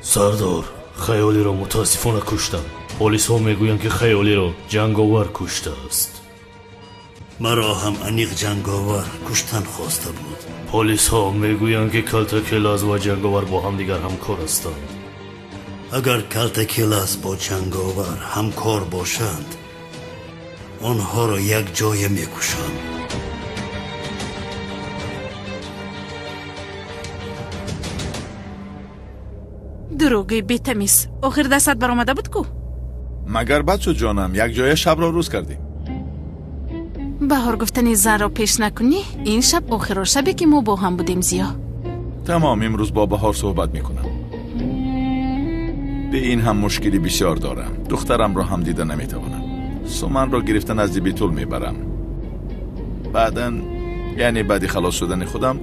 سردار، خیالی را متاسفانه کشتم. پلیس ها میگویند که خیالی را جنگاور کشته است. مرا هم انیق جنگاور کشتن خواسته بود. پلیس ها میگویند که کلتاکیلاس و جنگاور با هم دیگر همکار هستند. اگر کلتاکیلاس با جنگاور همکار باشند، آنها را یک جای میکشند. دروغی بی‌تمیز. آخر دستت برآمده بود کو؟ مگر بچه جانم یک جای شب را روز کردیم. بهار گفتنی زن را پیش نکنی. این شب آخر شبی که ما با هم بودیم زیا. تمام امروز با بهار صحبت میکنم. به این هم مشکلی بسیار دارم. دخترم را هم دیده نمیتوانم. سومن را گرفتن از بیتول میبرم. بعداً یعنی بعدی خلاص شدن خودم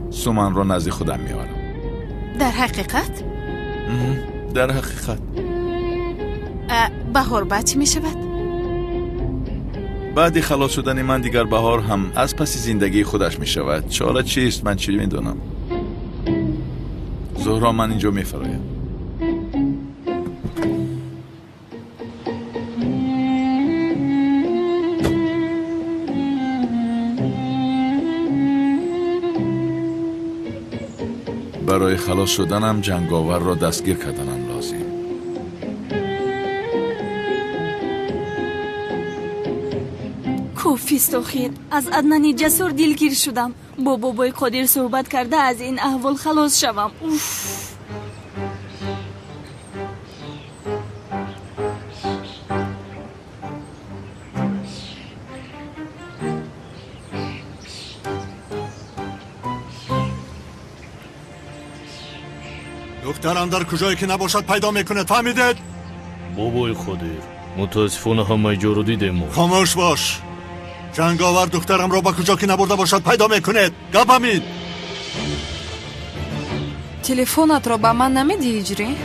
سومن را نزد خودم میارم. در حقیقت؟ در حقیقت. بهار بعد چی میشود؟ بعدی خلاص شدن من دیگر بهار هم از پس زندگی خودش میشود. چاره چیست من چی میدونم. زهرا من اینجا میفرایم. برای خلاص شدنم جنگاور را دستگیر کردنم لازم. کوفیست آخر. از عدنان جسور دلگیر شدم. با بابای قادر صحبت کرده از این احوال خلاص شوم. دخترم در کجایی که نباشد پیدا میکنه. فهمیدید؟ بابای قادر، متاسفانه همه جا رو دیدیم. خاموش باش. جنگاور دخترم را با کجا که نبرده باشد پیدا میکنید. گپ همین. تلفنت را به من نمیدی هجری؟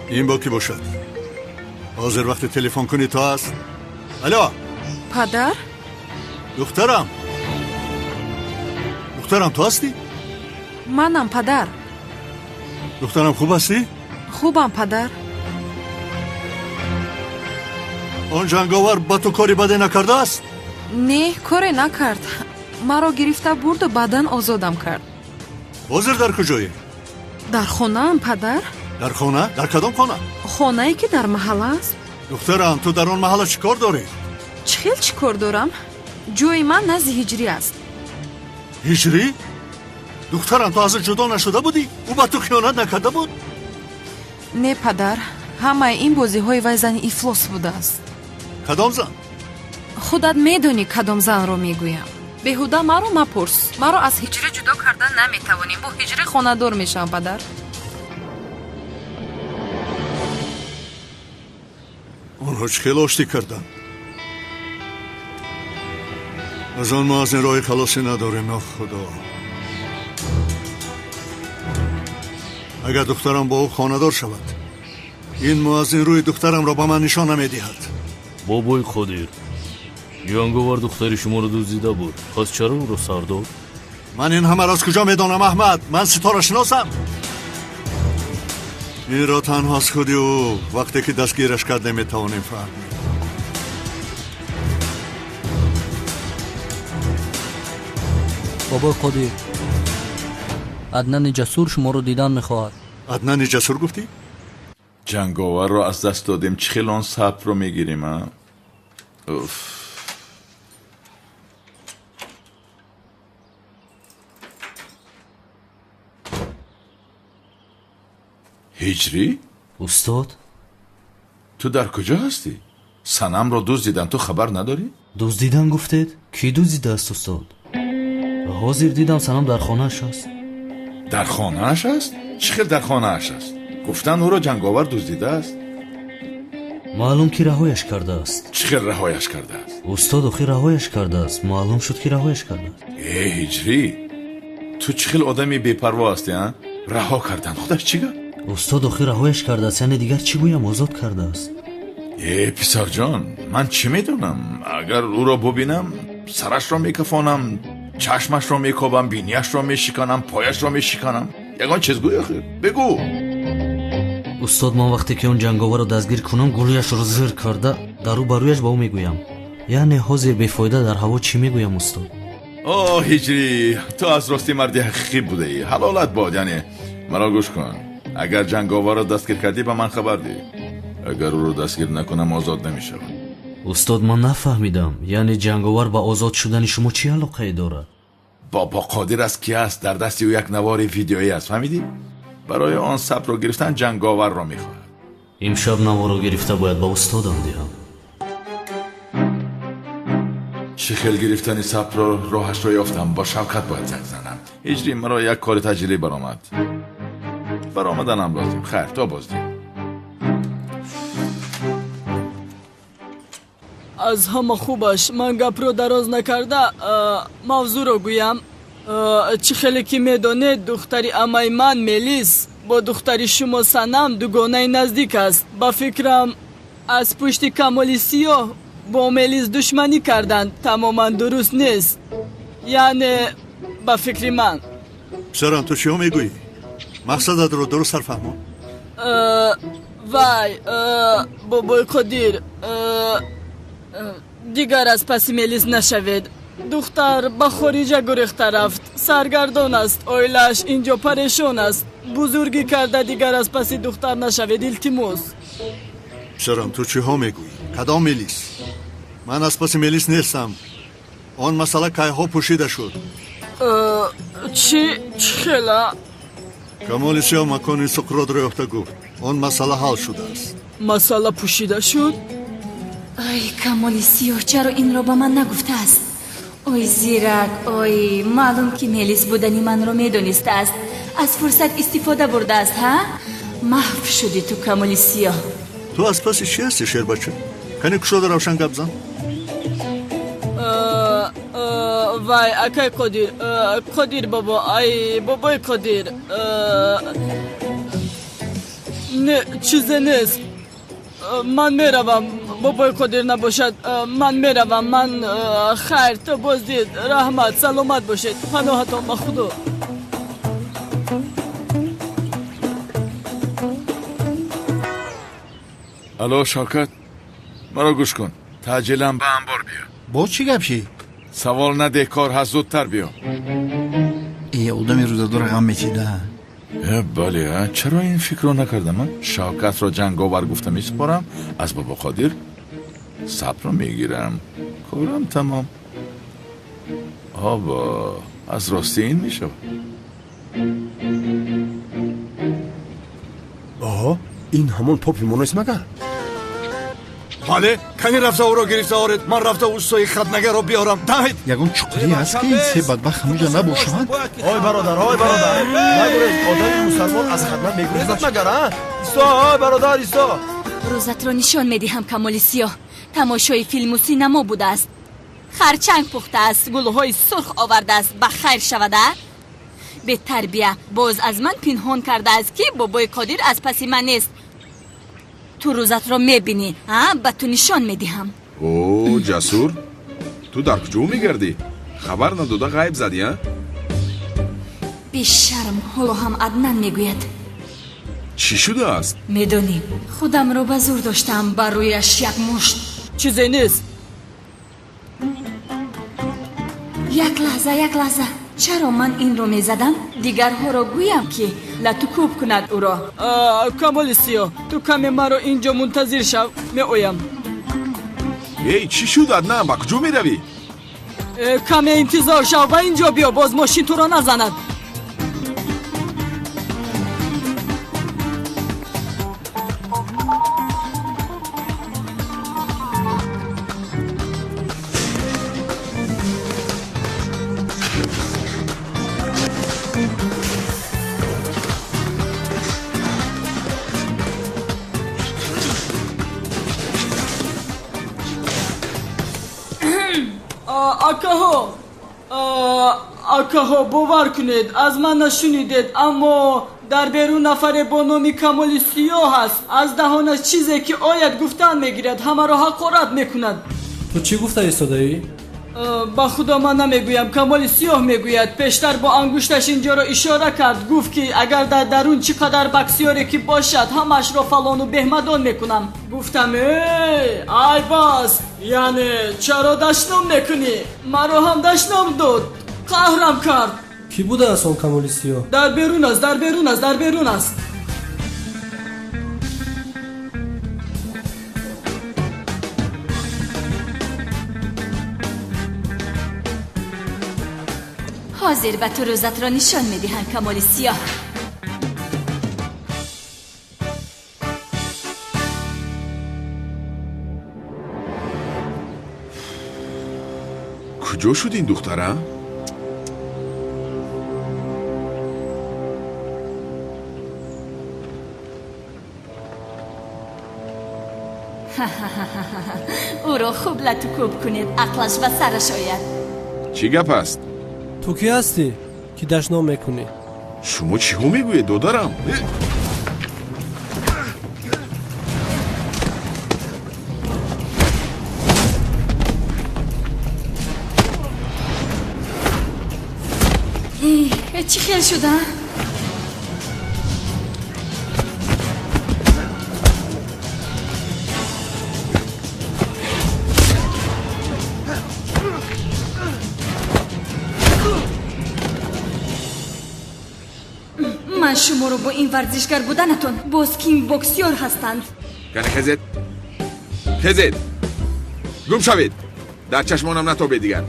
این با کی باشد؟ حاضر وقت تلفن کنی تو هست؟ الو پدر؟ دخترم تو هستی؟ منم پدر. دخترم خوب هستی؟ خوبم پدر. آن جنگاور با تو کاری بده نکرده است؟ نه کاری نکرد. مرا گرفته برد و بعدن آزادم کرد. حاضر در کجایی؟ در خانه ام پدر. در خانه؟ در کدام خانه؟ خانه ای که در محل است. دخترم تو در آن محل چی کار داری؟ چی کار دارم؟ جوی من نزد هجری است. هجری؟ دخترم تو از جدا نشده بودی؟ او با تو خیانت نکرده بود؟ نه پدر، همه این بازی های وی زن افلاس بوده است. کدام زن؟ خودت میدونی کدام زن رو میگویم. بهوده مرا مپرس. مرا از هجری جدا کردن نمیتوانیم. با هجری خانه دار میشم پدر. آنها چه خیلی آشتی کردن؟ از آن ما از این راه خلاصی نداریم. نه خدا. اگر دخترم با او خاندار شود، این موازین روی دخترم را با من نشان نمیدهد. بابای قادر، جنگاور دختر شما رو دزدیده بود. پس چرا او رو سر داد؟ من این همه را از کجا میدانم احمد؟ من ستاره شناسم. این را تنها از خودی او وقتی که دستگیرش کرد نمیتوانیم فهمیم. بابای قادر، عدنان جسور شما رو دیدن میخواهد. عدنان جسور گفتی؟ جنگاور رو از دست دادیم. چه خیلی آن صبر رو میگیریم ها؟ اوف. هجری؟ استاد؟ تو در کجا هستی؟ سنم را دزدیدن، تو خبر نداری؟ دزدیدن گفتید؟ کی دزدیده است استاد؟ حاضر دیدم سنم در خانه‌اش است. در خانه‌اش است؟ چه در خانه‌اش است؟ گفتن او را جنگاور دزدیده است. معلوم که رهایش کرده است. چه رهایش کرده است؟ استاد آخر رهایش کرده است. معلوم شد که رهایش کرده است. هجری، تو چه خیلی آدمی بی‌پروا هستی ها؟ رها کردن خودش چیگه؟ استاد آخر رهایش کرده است. یعنی دیگر چی گویم آزاد کرده است. پسر جان من چی میدونم؟ اگر او را ببینم سرش را میکفانم، چشمش را میکوبم، بینیش را میشکنم، پایش را میشکنم. یگان چیز گوی آخر بگو. استاد من وقتی که اون جنگاور را دستگیر کنم گلویش را زیر کرده درو برویش با او میگویم. یعنی حاضر بیفایده در هوا چی میگویم استاد؟ هجری تو از راستی مردی حقیقی بوده ای. حلالت باد. یعنی مرا گوش کن، اگر جنگاور را دستگیر کردی به من خبر دی. اگر او را دستگیر نکنم آزاد نمیشود. استاد من نفهمیدم. یعنی جنگاور با آزاد شدن شما چی علاقه داره؟ بابا قادر است کی است؟ در دستی او یک نوار ویدیویی است. فهمیدی؟ برای آن ثبت را گرفتن جنگاور را میخواهد. امشب نوار را گرفته باید با استادم دهم. شکل گرفتن ثبت را راهش را یافتم. با شوکت باید زنگ زنم. هجری مرا یک کار تجاری برآمدنم لازم. خیر تا بازدید. از همه خوبش من گپ رو دراز نکرده موضوع رو گویم. چی خیلی که میدانید دختری امای من ملیس با دختری شما سنم دوگانه نزدیک است. با فکرم از پشت کمالی سیاه با ملیس دشمنی کردن تماما درست نیست. یعنی با فکر من. پسرم تو چی میگویی؟ مقصدت رو درست سر فهمم. وای بابای قدیر دیگر از پس ملیس نشوید. دختر با خارجه گریخته رفت. سرگردان است. اویلش اینجا پریشان است. بزرگی کرده دیگر از پس دختر نشوید. التماس. پسرم تو چی ها میگویی؟ کدام ملیس؟ من از پس ملیس نیستم. آن مسئله که ها پوشیده شد. چی خیلی؟ کمال سیاه مکان سقراط را یافته گفت آن مسئله حل شده است. مسئله پوشیده شد؟ ای کمال سیاه چرا این را با من نگفته است؟ اوی زیرک، اوی معلوم که ملیس بودنی من رو میدونسته است. از فرصت استفاده برده است ها؟ محو شدی تو کمال سیاه. تو از پس چی هستی شیر بچه؟ کنی کشو در روشن گپ زن؟ وای اکای قدیر بابا. ای بابای قدیر نه چیزی نیست. من میروم. بابای قدیر نباشد من میروم. من خیر تو بازدید. رحمت سلامت باشید. پناهتان با خدا. الو شوکت مرا گوش کن. تعجیلم به انبار بیا. با چی گپشی؟ سوال نده کار هست زودتر بیا. ای اودم روزدار غم میچیده. بله چرا این فکر رو نکردم؟ من شوکت را جنگاور گفتم میسپارم از بابا قادر ثبت رو میگیرم کارم تمام. آبا از راستی این میشه. آها این همون پاپی مونویس مگر؟ بله کنی رفته او را گرفته آرد. من رفته اوستای خدمگر را بیارم. دهید یگون چقدری هست که این سه بدبخت همونجا نباشند. آی برادر نگوریز آدم مسلمان از خدمت میگوریزد مگر؟ ایستا آی برادر ایستا. روزت رو نشان میدهم کمال سیاه. تماشای فیلم و سینما بوده است. خرچنگ پخته است. گلهای سرخ آورده است. بخیر شوده. به تربیه باز از من پنهان کرده است که بابای قادر از پس من نیست. تو روزت رو میبینی به تو نشان میدهم. او جسور تو در کجا میگردی؟ خبر نداده غیب زدی ها؟ بیشرم حالا هم عدنان میگوید. چی شده است؟ میدونی خودم رو به زور داشتم بر رویش یک مشت. چیزی نیست. یک لحظه چرا من این رو میزدم؟ دیگرها رو گویم که لطوکوب کند او را. کمال سیاه تو کمی مرا اینجا منتظر شو. می اویم. ای چی شد عدنان؟ با کجا می روی؟ کمی انتظار شو و اینجا بیا باز ماشین تو را نزند. آکاها باور کنید از من نشنیدید اما дар берун нафаре бо номи Камоли Сиёҳ ҳаст. Аз даҳонаш чизе ки ояд гуфтан мегирад, ҳамаро ҳақорат мекунад. ту чӣ гуфта истодаӣ? ба худо ман намегӯям. Камоли Сиёҳ мегӯяд. Пештар бо ангушташ инҷоро ишора кард. Гуфт ки агар дар дарун чӣ қадар баксиёре ки бошад, ҳамаашро фалону беҳмадон мекунам. Гуфтам ай бас, яъне чаро дашном мекунӣ? Маро ҳам дашном дод, қаҳрам кард. Ки будааст он Камоли Сиёҳ? Дар берун аст, дар берун аст, дар берун аст. ҳозир ба ту рӯзатро нишон медиҳанд Камоли Сиёҳ. куҷо шуд ин духтара? ӯро хуб лату кӯб кунед, ақлаш ба сараш ояд. чӣ гап аст? ту ки ҳастӣ ки дашном мекунӣ? шумо чиҳо мегӯед додарам? чӣ хел шуда? ман шуморо бо ин варзишгар буданатон боз ким боксёр ҳастанд. кане хезед, хезед, гум шавед, дар чашмонам натобед дигар.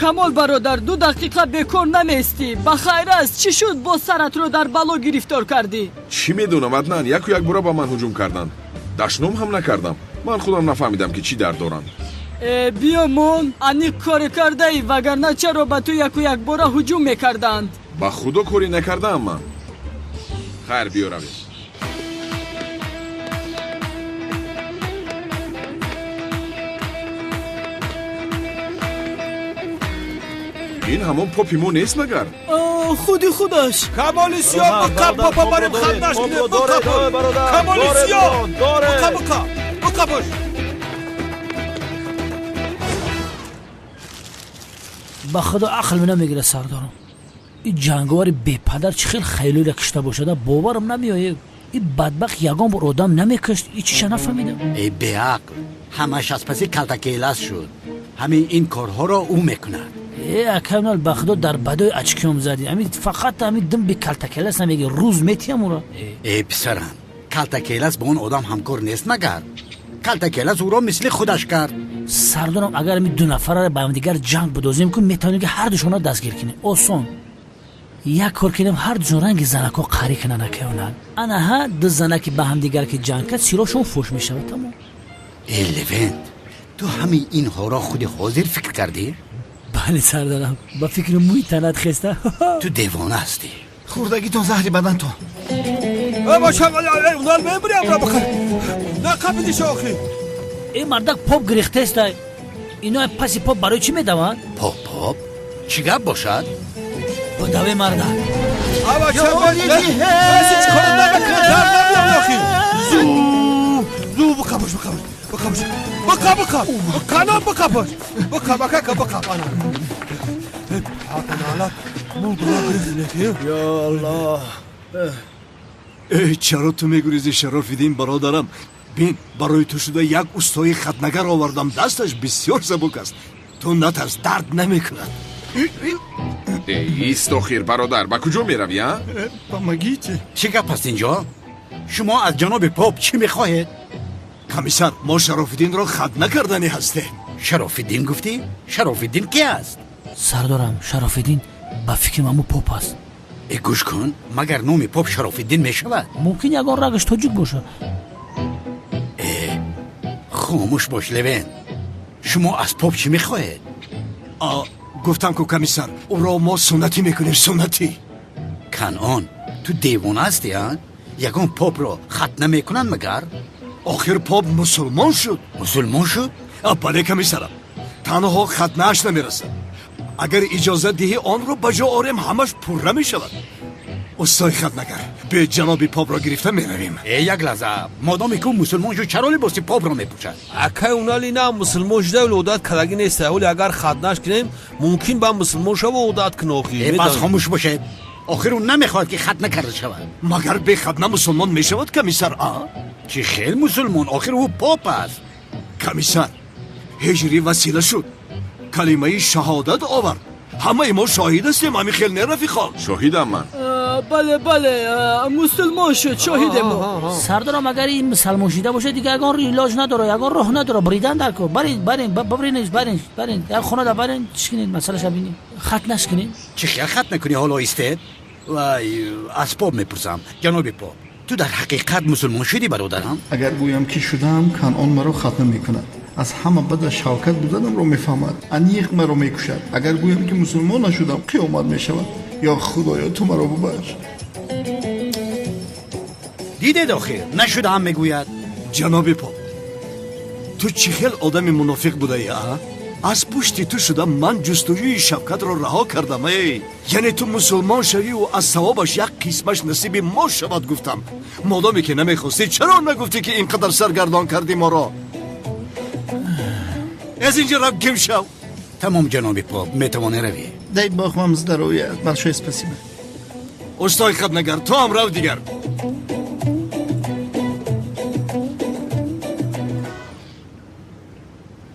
Камол бародар, 2 дақиқа бекор наместӣ. Ба хайр аст, чӣ шуд бо саратро дар бало гирифтор кардӣ? чӣ медонам аднан, яку як бора ба ман ҳуҷум карданд. дашном ҳам накардам. ман худам нафаҳмидам ки чӣ дард доранд. биё мон аниқ коре кардаӣ, вагарна чаро ба ту яку як бора ҳуҷум мекарданд? ба худо коре накардаам ман. хайр биёравед. ин ҳамон попи мо нест магар? худи худаш. Камоли Сиёҳ, буқа попа барим хатнаш кунем. Буқа Камоли Сиёҳ, буқа бош. ба худо ақл намегира сардорам. ин ҷанговари бепадар чӣ хел хайлоля кишта бошада боварам намеояд. ин бадбахт ягон бор одам намекашт. ин чиша нафаҳмидам. эй беақл, ҳамаш аз паси калтакелас шуд. ҳамин ин корҳоро ӯ мекунад. акамнал ба худо дар бадои ачкиём задӣ. ҳамин фақат ҳамин дим би калтакелас намеги рӯз метиҳам ӯро. эй писарам, калтакелас бо он одам ҳамкор нест магар? калтакелас ӯро мисли худаш кард. сардорам агар ами 2 нафарро ба ҳамдигар ҷанг бидозем ки метавонем ки ҳар душонро дастгир кунем. осон. як кор кунем ҳар душон ранги занако қарӣ кунанд акамнал. анаҳа 2 занаки ба ҳамдигар ки ҷанг кард сирошон фош мешавад. тамом. эй левент, ту ҳамин инҳоро худи ҳозир фикр кардӣ? бале сардорам, ба фикри мӯи танат хеста. ту девона ҳастӣ. хурдагитон заҳри бадантон. боша унал мебурям ра бахар. нақабиди шохи. эй мардак поп гирехтеста. ино паси поп барои чӣ медаванд? поп чӣ гап бошад? будаве мардак. зу буқа бош, буқа бош. канон буқа бош. буқа бана. Я Аллах. чаро ту мегурезӣ Шарофиддин бародарам? бин, барои ту шуда як устои хатнагар овардам. дасташ бисёр забук аст. ту натарс, дард намекунад. истохир бародар, ба куҷо меравӣ? помогите. чӣ гап аст инҷо? шумо аз ҷаноби поп чӣ мехоҳед? комиссар, мо Шарофиддинро хатна кардани ҳастем. Шарофиддин гуфтӣ? Шарофиддин ки аст? сардорам, Шарофиддин ба фикрам аму поп аст. гӯш кун, магар номи поп Шарофиддин мешавад? мумкин ягон рагаш тоҷик бошад. хомӯш бош левен. шумо аз поп чӣ мехоҳед? гуфтам ку комиссар, ӯро мо суннатӣ мекунем. суннатӣ. канон, ту девона ҳастӣ? ягон попро хатна мекунанд магар? охир поп мусулмон шуд. мусулмон шуд? бале комиссарам, танҳо хатнааш намерасад. агар иҷозат диҳӣ онро ба ҷо орем, ҳамаш пурра мешавад. устой хатнагар бе ҷаноби попро гирифта меравем. як лаҳза модоме ку мусулмон шу чаро либоси попро мепӯшад? акай унали на мусулмон шуда удат караги нест вале агар хатнаш кунем мумкин ба мусулмон шава удат кунохи. бас хомӯш бошед. охир он намехоҳад ки хатна карда шавад. магар бе хатна мусулмон мешавад комиссар? чӣ хел мусулмон? охир ӯ поп аст. комиссар ҳиҷрӣ васила шуд, калимаи шаҳодат овард. ҳамаи мо шоҳид ҳастем. ҳамин хел не рафиқо? шоҳидам ман. бале бале мусулмон шуд, шоҳиде мо. сардорам агар ин мусалмон шуда боша дига ягон илоҷ надоре, ягон роҳ надоре. бридан дар ко барин барин дар хонада барин. чӣ кинед масъалаша бинед? хатнаш кинед. чӣ хел хатна кунӣ ҳоло истед? вай аз поп мепурсам. ҷаноби поп, ту дар ҳақиқат мусулмон шудӣ бародарам? агар гӯям ки шудам, канъон маро хатна мекунад. аз ҳама бада шавкат буданамро мефаҳмад. аниқ маро мекушад. агар гӯям ки мусулмон нашудам, қиёмат мешавад. ё худоё ту маро бубахш. дидед охир нашудаам мегӯяд. ҷаноби поп, ту чӣ хел одами мунофиқ будаӣ? аз пушти ту шуда ман ҷустуҷӯи шавкатро раҳо кардам. яъне ту мусулмон шавиву аз савобаш як қисмаш насиби мо шавад гуфтам. модоме ки намехостӣ, чаро нагуфтӣ ки ин қадар саргардон кардӣ моро? аз инҷа рав гим шав. тамом ҷаноби поп, метавонӣ равӣ. дай бог вам здоровья. большое спасибо. устой хатнагар, ту ҳам рав дигар.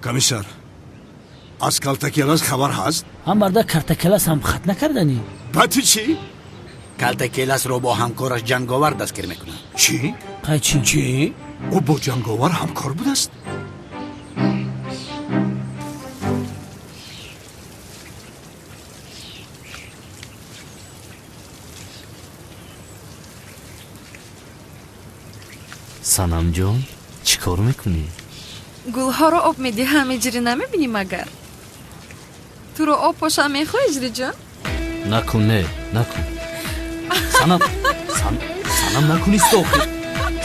комиссар, аз калтакелас хабар ҳаст? ҳам барда картакелас ҳам хатна карданӣ? ба ту чӣ? калтакеласро бо ҳамкораш ҷанговар дастгир мекунад. чӣ? қай чӣ? ӯ бо ҷанговар ҳамкор будааст? санамҷон, чӣ кор мекунӣ? гулҳоро об медиҳам, иҷри намебинӣ магар? туро об поша мехоҳ иҷриҷон? накун, не накун. санам накун истохи.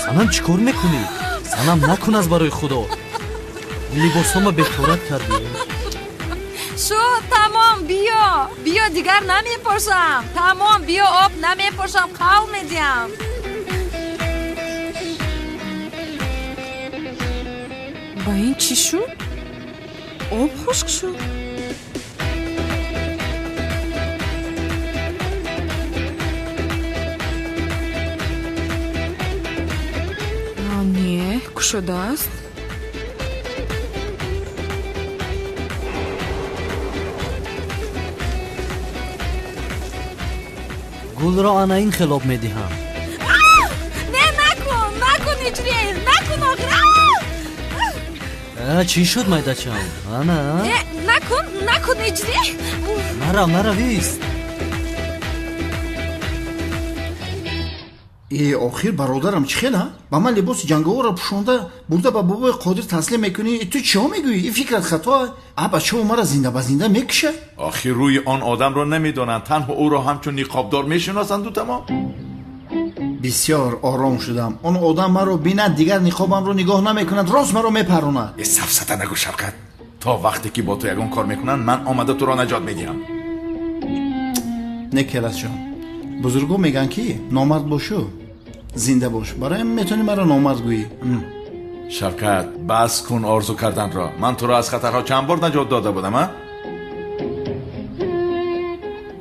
санам чӣ кор мекунӣ? санам накун аз барои худо. либосома бекорат кардӣ. шо тамом, биё дигар намепошам. тамом биё, об намепошам, қавл медиҳам. ба ин чӣ шуд? об хушк шуд. не кушодааст. гулро ана ин хелоб медиҳам. не накун иҷрил, накун охир. чӣ шуд майдачам? ана накун иҷри. наравист. охир бародарам чӣ хела? ба ман либоси ҷанговарро пӯшонда бурда ба бобои қодир таслим мекунӣ. ту чиҳо мегӯӣ? ин фикрат хато? бачао маро зинда ба зинда мекушад. охир рӯи он одамро намедонанд, танҳо ӯро ҳамчун ниқобдор мешиносанду тамом. бисёр ором шудам. он одам маро бинад, дигар ниқобамро нигоҳ намекунад, рост маро мепаронад. сафсата нагӯ Шавкат. то вақте ки бо ту ягон кор мекунанд, ман омада туро наҷот медиҳам. не келасҷон, бузургҳо мегӯянд ки номард бошу зинда бош. бароям метавонӣ маро номард гӯӣ. Шавкат, бас кун орзу карданро. ман туро аз хатарҳо чанд бор наҷот дода будам.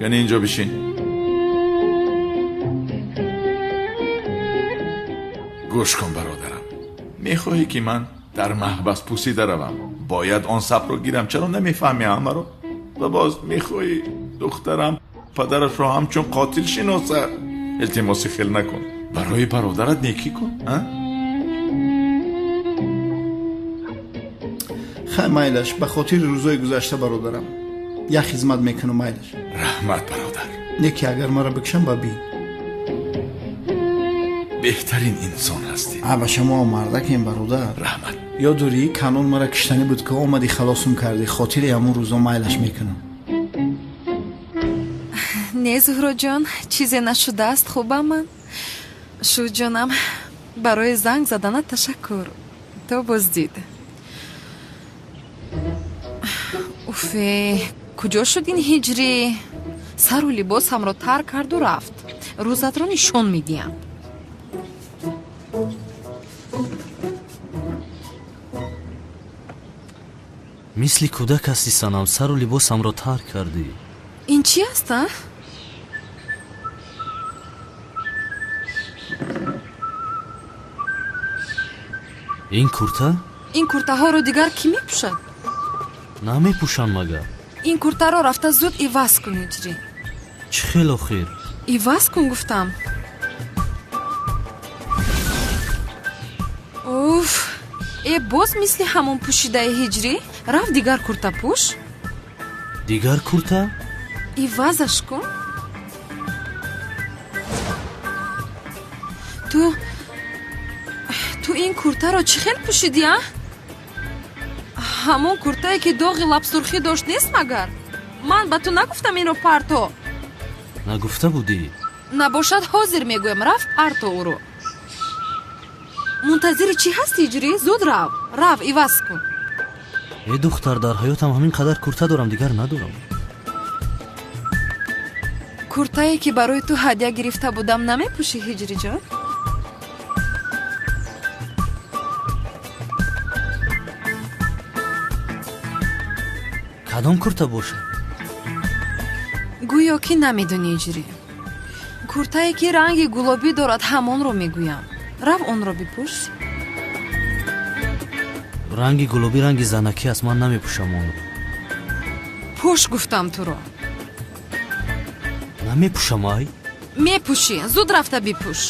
гани инҷо бишин. гӯш кун бародарам. мехоҳӣ ки ман дар маҳбас пусида равам? бояд он сабро гирам. чаро намефаҳмӣ ҳамаро? ва боз мехоҳӣ духтарам падарашро ҳамчун қотил шиносад? илтимоси хел накун. барои бародарат некӣ кун. хай майлаш, ба хотири рӯзои гузашта бародарам як хизмат мекунам. майлаш. раҳмат бародар. неки агар маро бикушам ба бин. беҳтарин инсон ҳастӣ. ба шумо мардакем бародар. раҳмат. ёдорӣ канун маро киштанӣ буд ки омадӣ халосум кардӣ. хотири ҳамон рӯзо майлаш мекунам. не зуҳроҷон, чизе нашудааст. хубам ман. шуҷонам, барои занг заданат ташаккур. то боздид. уфе, куҷо шуд ин ҳиҷрӣ? сару либосамро тарк карду рафт. рӯзатро нишон медиҳам. мисли кӯдак ҳасти санам, сару либосамро тарк кардӣ. ин чӣ аст? ин курта? ин куртаҳоро дигар кӣ мепӯшад? намепӯшанд магар? ин куртаро рафта зуд иваз кун иҷрӣ. чӣ хел охир? иваз кун гуфтам. уф, боз мисли ҳамон пӯшидаи ҳиҷрӣ? рафт дигар курта пӯш. дигар курта? ивазаш кун. ту ин куртаро чӣ хел пӯшидӣ? ҳамон куртае ки доғи лабсурхӣ дошт нест магар? ман ба ту нагуфтам инро парто? нагуфта будӣ? набошад ҳозир мегӯям, рафт парто уро. мунтазири чӣ ҳасти иҷрӣ? зуд рав иваз кун. духтар, дар ҳаётам ҳамин қадар курта дорам, дигар надорам. куртае ки барои ту ҳадя гирифта будам намепӯшӣ ҳиҷриҷон? кадом курта бошад? гӯё ки намедонӣ иҷрӣ. куртае ки ранги гулобӣ дорад, ҳамонро мегӯям. рав онро бипӯш. ранги гулобӣ ранги занакӣ аст, ман намепӯшам онро. пӯш гуфтам туро. намепӯшам ай? мепӯшӣ, зуд рафта бипӯш.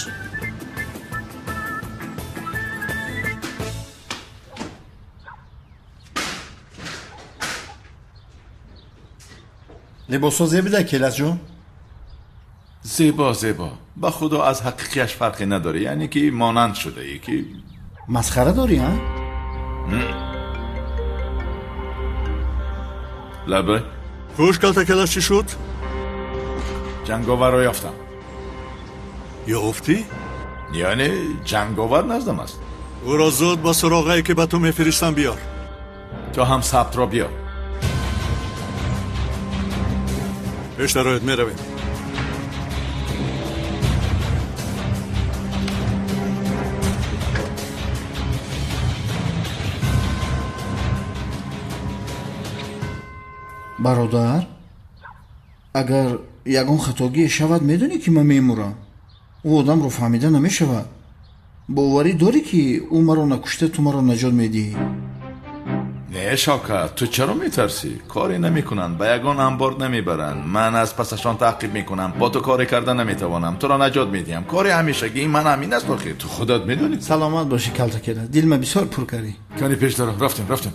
либосо зебида келасҷон? зебо ба худо аз ҳақиқияш фарқе надорӣ, яъне ки монанд шудаӣ ки масхара дорӣ? лабе хуш калта келас чӣ шуд? ҷанговарро ёфтам. ёфтӣ? яъне ҷанговар наздам аст. ӯро зуд ба суроғае ки ба ту мефиристам биёр. ту ҳам сабтро биёр. пештароят меравем. бародар, агар ягон хатогие шавад, медонӣ ки ман мемурам. ӯ одамро фаҳмида намешавад. боварӣ дорӣ ки ӯ маро накушта, ту маро наҷот медиҳӣ? не шавкат, ту чаро метарсӣ? коре намекунанд, ба ягон амбор намебаранд. ман аз пасашон таъқиб мекунам, бо ту коре карда наметавонам, туро наҷот медиҳам. кори ҳамешагии ман ҳамин аст. охир ту худат медонӣ. саломат бошӣ калтакела, дилма бисёр пур кардӣ. кани пеш даро. рафтем.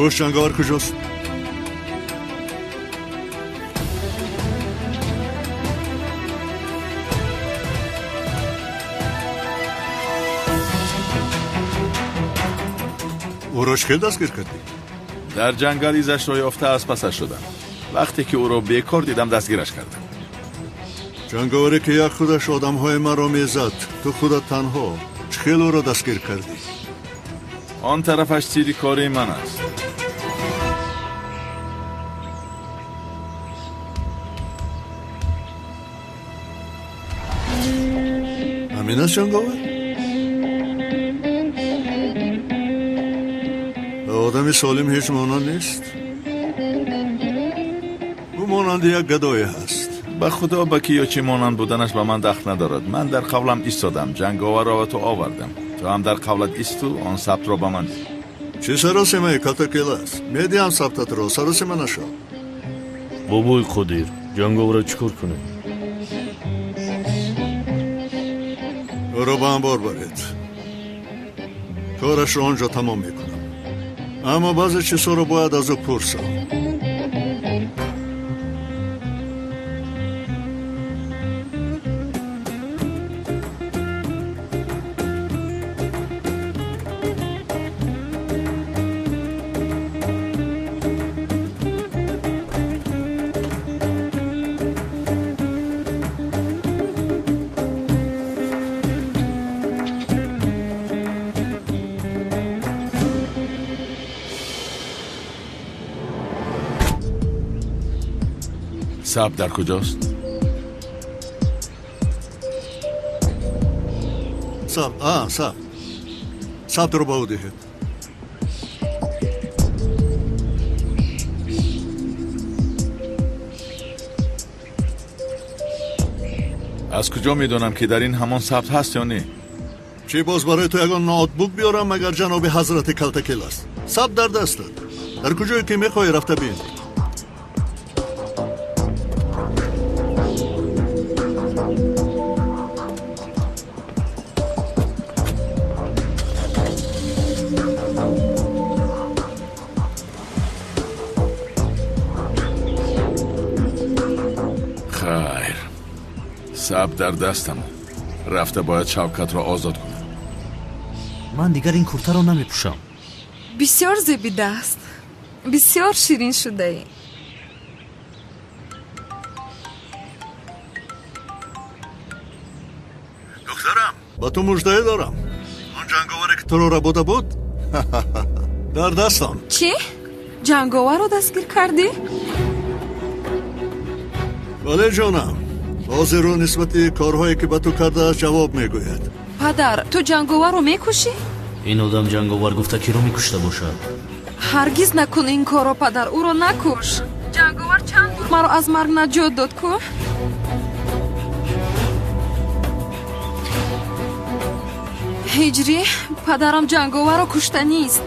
хуш, ҷанговар куҷост? ӯро чӣ хел дастгир кардӣ? дар ҷангал изашро ёфта аз пасаш шудам. вақте ки ӯро бекор дидам, дастгираш кардам. ҷанговаре ки як худаш одамҳои маро мезад, ту худат танҳо чӣ хел ӯро дастгир кардӣ? он тарафаш сири кори ман аст. ҳамин аст ҷанговар? одами солим ҳеҷ монанд нест. ӯ монанди як гадое ҳаст. ба худо ба киё чӣ монанд буданаш ба ман дахл надорад. ман дар қавлам истодам, ҷанговарро ба ту овардам. ту ҳам дар қавлат исту, он сабтро ба ман. чӣ саросимаи калтакелас? медиҳам сабтатро, саросима нашо. бобои қодир, ҷанговарро чӣ кор кунем? ӯро ба амбор баред. корашро он ҷо тамом мекунам. аммо баъзе чизҳоро бояд аз ӯ пурсам. سب در کجاست؟ سب رو با او دهید. از کجا میدونم که در این همان ثبت هست یا نه؟ چی باز برای تو یگان نوتبوک بیارم مگر جناب حضرت کلتکل است؟ ثبت در دستت. در کجایی که میخوای رفته بین. خیر ثبت در دستم رفته باید شوکت را آزاد کنم. من دیگر این کورتا را نمیپوشم. بسیار زیبیده است. بسیار شیرین شده ای. دخترم با تو مژده دارم. اون جنگاوری که تو را بوده بود در دستم. چی؟ جنگاور رو دستگیر کردی؟ بله جانم. بازی رو نسبتی کارهایی که به تو کرده جواب میگوید. پدر تو جنگاور رو میکشی؟ این آدم جنگاور گفته کی رو میکشته باشد. هرگز نکن این کارو پدر. او رو نکش. جنگاور چند بار مرا از مرگ نجات داد کن. هجری پدرم جنگاور رو کشته نیست.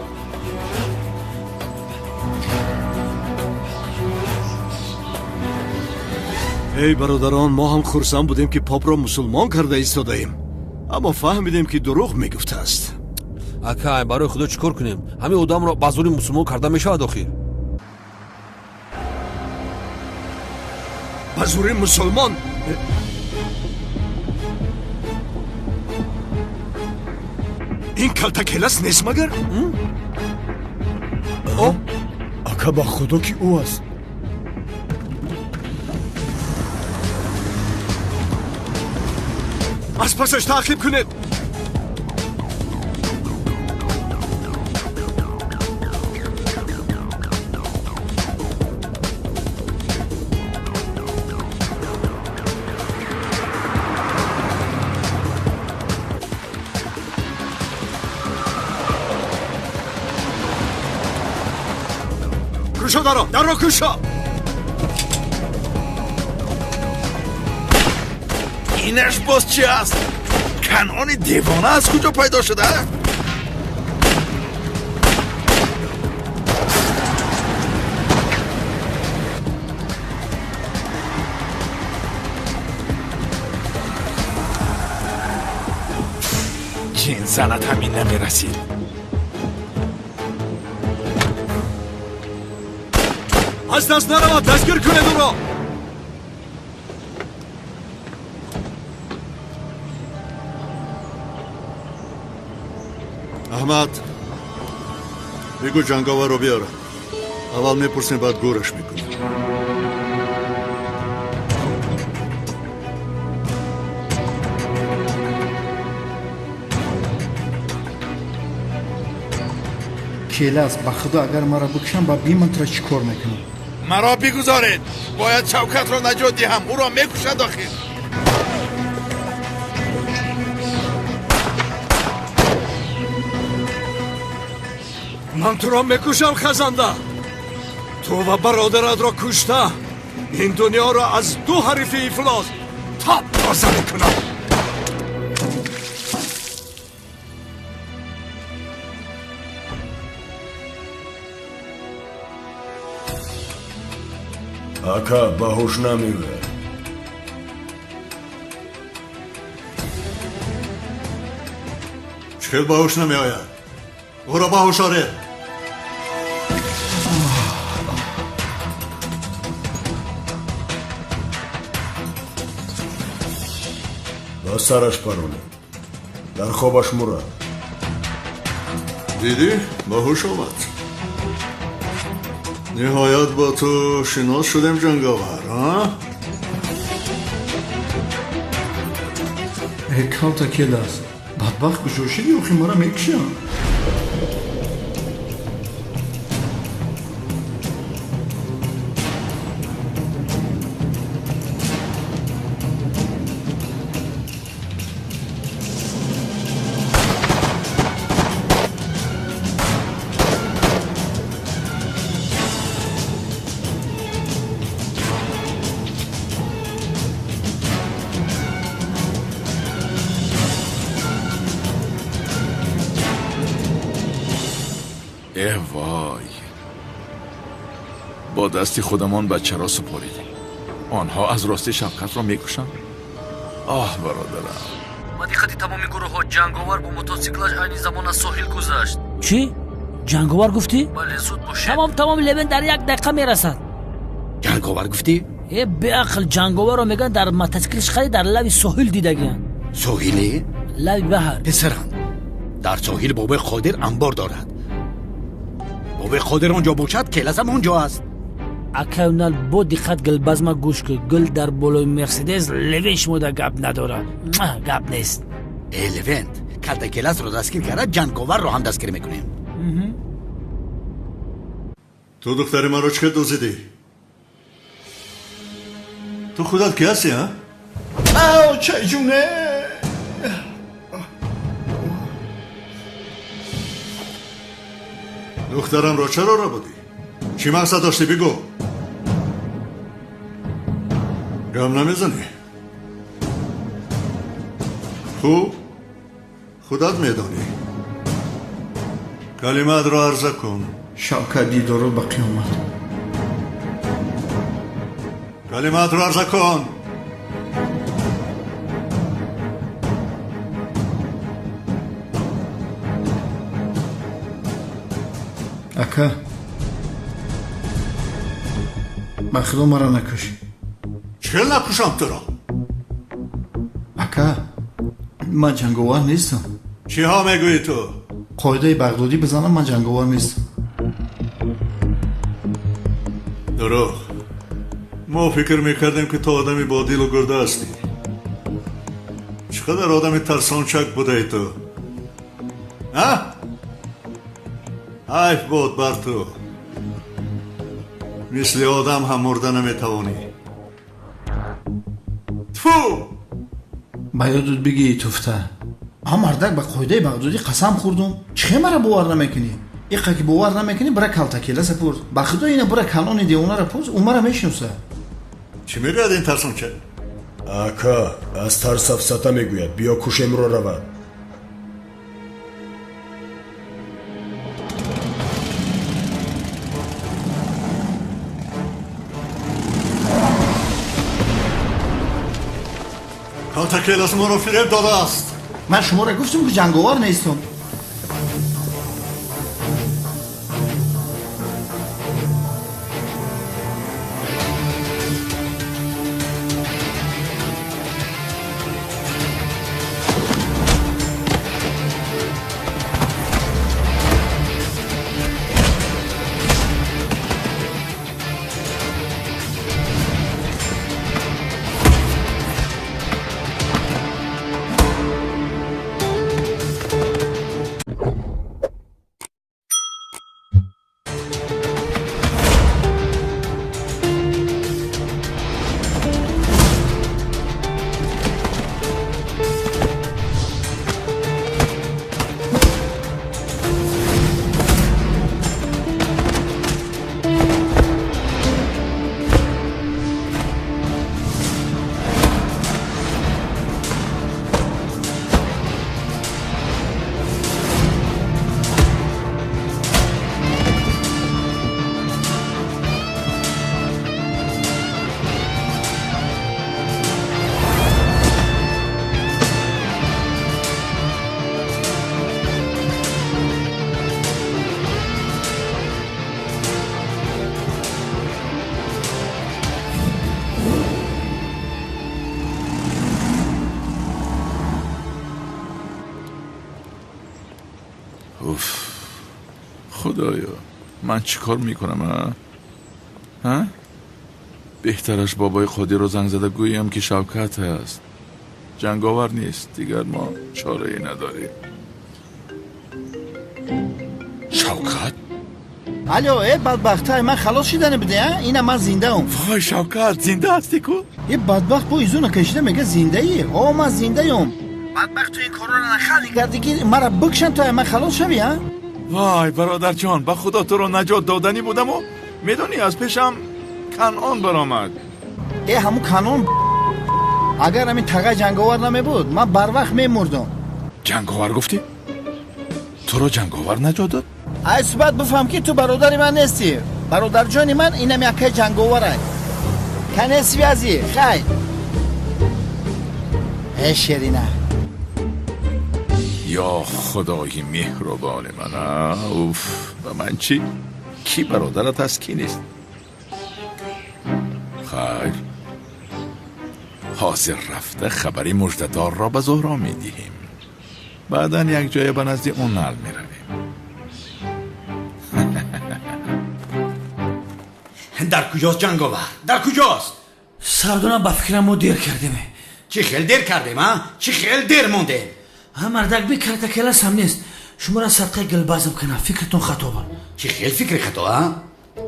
ای برادران ما هم خرسند بودیم که پاپ را مسلمان کرده ایستاده ایم. اما فهمیدیم که دروغ میگفته است. اکای برای خدا چیکار کنیم؟ همین آدم را بازوری مسلمان کرده میشود آخر. بازوری مسلمان؟ این کلتکلس نیست مگر؟ اکا با خدا که او است. از پسش تعقیب کنید. کشو در را کشو. اینش باز چی است؟ کنعان دیوانه از کجا پیدا شده؟ این زنت همین نمیرسید. از دست نرود. دستگیر کنید او را. احمد بگو جنگاور رو بیارم. اول میپرسیم بعد گورش میکنیم. کیلاس با خدا اگر مرا بکشم با بیمنتر چی کار میکنم؟ مرا بگذارید. باید شوکت را نجات دهم. او را میکشد آخر. من تو را میکشم خزنده. تو و برادرت را کشته این دنیا را از دو حریف افلاس تاب تازه میکنم. اکا باهوش نمیوه. چکل باهوش نمیآید؟ او را باهوش آره. با سرش پرونه در خوابش مرد. دیدی؟ باهوش آمد. نهایت با تو شناس شدیم جنگاور. ای کلتکلس بدبخت بشوشیدی و خیمه را میکشم. وای، با دستی خودمان بچه را سپاریدیم. آنها از راستی شفقت را میکشند. آه برادرم. با دقتی تمام گروه ها جنگاور با موتورسیکلش aynı زمان از ساحل گذشت. چی؟ جنگاور گفتی؟ بله زود باشه. تمام لبن در 1 دقیقه میرسد. جنگاور گفتی؟ به عقل جنگاور را میگن در موتورسیکلش خیلی در لب ساحل دیدگیان. ساحلی؟ لب بحر. پسرم در ساحل بابا قادر انبار دارد. بابا قادر آنجا باشد کلاس هم آنجا است. اکاونال با دقت گلباز ما گوش که گل در بالای مرسیدس لوینش مودا گپ ندارد. گپ نیست. لوینت کارت کلاس رو دستگیر کرده، جنگاور رو هم دستگیر میکنیم. تو دختر من رو چه دوزیدی؟ تو خودت کی هستی ها؟ آو چه جونه. دخترم رو چرا را بودی؟ چی مقصد داشتی بگو؟ گم نمیزنی؟ خوب؟ خودت میدانی. کلمات رو عرضه کن. شوکت دیدارو به قیامت. کلمات رو عرضه کن. اکا مخلو مرا نکش. چه نکشم تو را؟ اکا من جنگاور نیستم. چی ها میگویی تو؟ قاعده بغدادی بزنم من جنگاور نیستم. دروغ. ما فکر میکردیم که تو آدمی با دل و گرده هستی. چقدر آدمی ترسانچک بوده ای تو؟ ها؟ حیف بود بر تو. مثل آدم هم مرده نمیتوانی. تفو! با یادت بگی توفته هم مردک به قاعده بغدادی قسم خوردم. چه مرا باور نمیکنی؟ ایقا که باور نمیکنی برای کلتکیله سپرد. با خدا اینه برای کلان دیونه را پرس. اون مرا میشنوسه. چی میگوید این ترسانچک؟ اکا از ترس افسته میگوید بیا کشم رو رود. کلتکیله ما رو فریب داده است. من شما را گفتم که جنگاور نیستم. خدایا من چیکار میکنم ها؟ بهترش بابای خودی رو زنگ زده گویم که شوکت هست، جنگاور نیست، دیگر ما چاره ای نداریم. شوکت؟ الو بدبخته من خلاص شدن بده. اینه من زنده ام. وای شوکت زنده هستی کو؟ یه بدبخت با ایزونو کشیده میگه زنده ای. من زنده ام. بدبخت تو این کارو رو نخالی کردی که مرا بکشن تا من خلاص شوی ها؟ وای برادر جان به خدا تو رو نجات دادنی بودم و میدونی از پیشم کنعان برآمد. همون کنعان اگر همین تقه جنگاور نمی بود من بر وقت میمردم. جنگاور گفتی؟ تو رو جنگاور نجات داد؟ از بعد بفهم که تو برادر من نیستی. برادر جانی من اینم یک جنگاوره. کنیسی ازی خیر. ای شیرینه. یا خدای مهربان من. اوف، و من چی؟ کی برادرت هست کی نیست؟ خیر، حاضر رفته خبری مژده‌دار را به زهرا می دهیم. بعدا یک جای به نزد اون نل می رویم. در کجاست جنگاور؟ در کجاست؟ سردونم با فکرم ما دیر کردیم. چی خیلی دیر کردیم ها؟ چی خیلی دیر مونده؟ مردک بی کرده کلاس هم نیست. شما را صدقه گلبازم کنم. فکرتون خطا بود. چی خیلی فکر خطا ها؟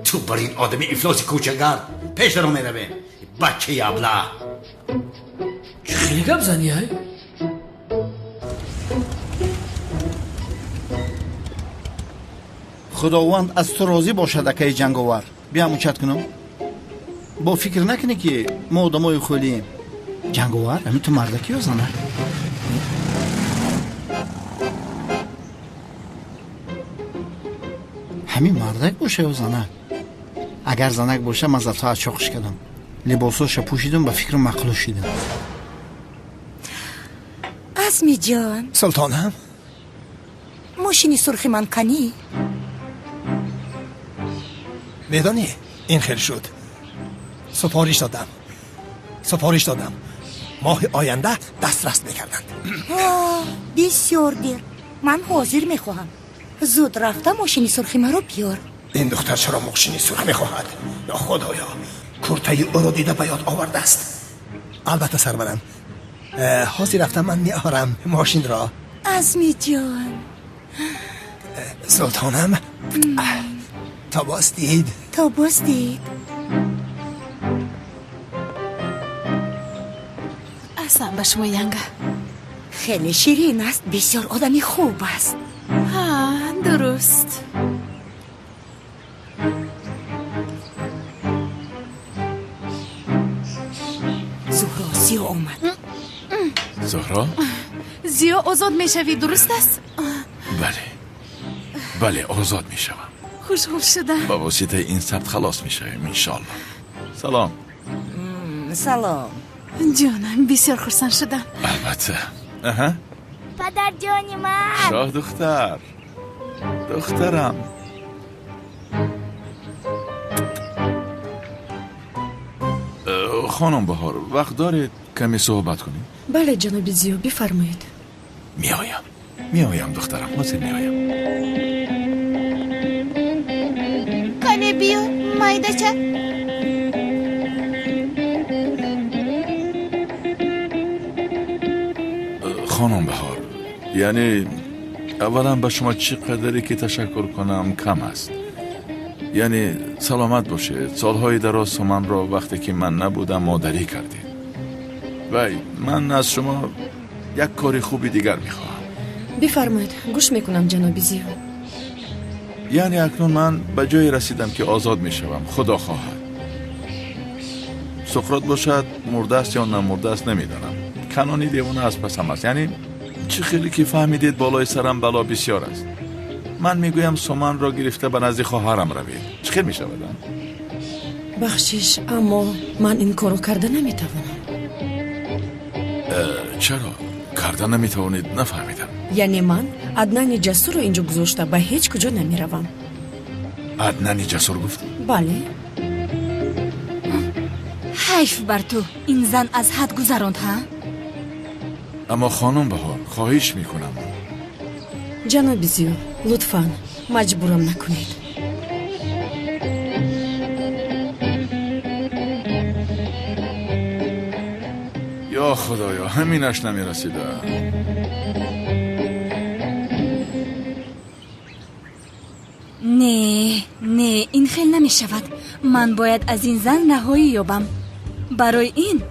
تو بر این آدم افلاس کوچگرد پیش رو می رویم. بچه ابله. چی خیلی گپ زنی های؟ خداوند از تو راضی باشد اکای جنگاور. بیا موچت کنم. با فکر نکنی که ما آدمای خولیم. جنگاور همین تو مردکی یا زنک؟ همین مردک باشه یا زنک؟ اگر زنک باشه من زفتا از چاقش کردم. لباساش پوشیدم به فکر مقلوب شدم. عزمی جان. سلطانم. ماشینی سرخی من کنی؟ میدانی این خیلی شد. سپارش دادم. ماه آینده دسترس میکردند. بسیار دیر. من حاضر میخواهم. زود رفته ماشینی سرخی مرا بیار. این دختر چرا ماشینی سرخ میخواهد؟ یا خدایا، کرته او را دیده به یاد آورده است. البته سرورم، حاضر رفتم من میارم ماشین را. عزمی جان. سلطانم، تا باز دید. احسان به شما ینگه. خیلی شیرین است. بسیار آدمی خوب است. ها درست. زهرا زیو آمد. زهرا؟ زیو آزاد میشوی درست است؟ بله آزاد میشوم. خوشحال شدم. با واسطه این ثبت خلاص میشویم انشالله. سلام. سلام جانم، بسیار خرسند شدم. البته. پدر جانی من. شاه دخترم. خانم بهار، وقت دارید کمی صحبت کنیم؟ بله جناب زیو، بفرمایید. میایم دخترم، حاضر میایم. کنه بیو مایده چه؟ خانم بهار، یعنی اولا به شما چقدری که تشکر کنم کم است. یعنی سلامت باشید. سالهای دراز من را وقتی که من نبودم مادری کردید. وای من از شما یک کاری خوبی دیگر میخواهم. بفرمایید، گوش میکنم جناب زیو. یعنی اکنون من به جایی رسیدم که آزاد میشوم، خدا خواهد. سقراط باشد مرده است یا نمرده است نمیدانم. کنانی دیوانه از پسم است. یعنی چه خیلی که فهمیدید بالای سرم بلا بسیار است. من میگویم سومن را گرفته به نزد خواهرم روید. چه خیلی میشودم؟ بخشش، اما من این کارو کرده نمیتوانم. چرا؟ کرده نمیتوانید؟ نفهمیدم. یعنی من عدنان جسور رو اینجا گذاشته به هیچ کجا نمیروم. عدنان جسور گفت؟ بله. حیف بر تو، این زن از حد گذراند ها؟ اما خانم بهار، خواهش میکنم. جناب زیو، لطفاً مجبورم نکنید. یا خدایا، همینش نمیرسیده. نه این خیلی نمی شود. من باید از این زن رهایی یابم. برای این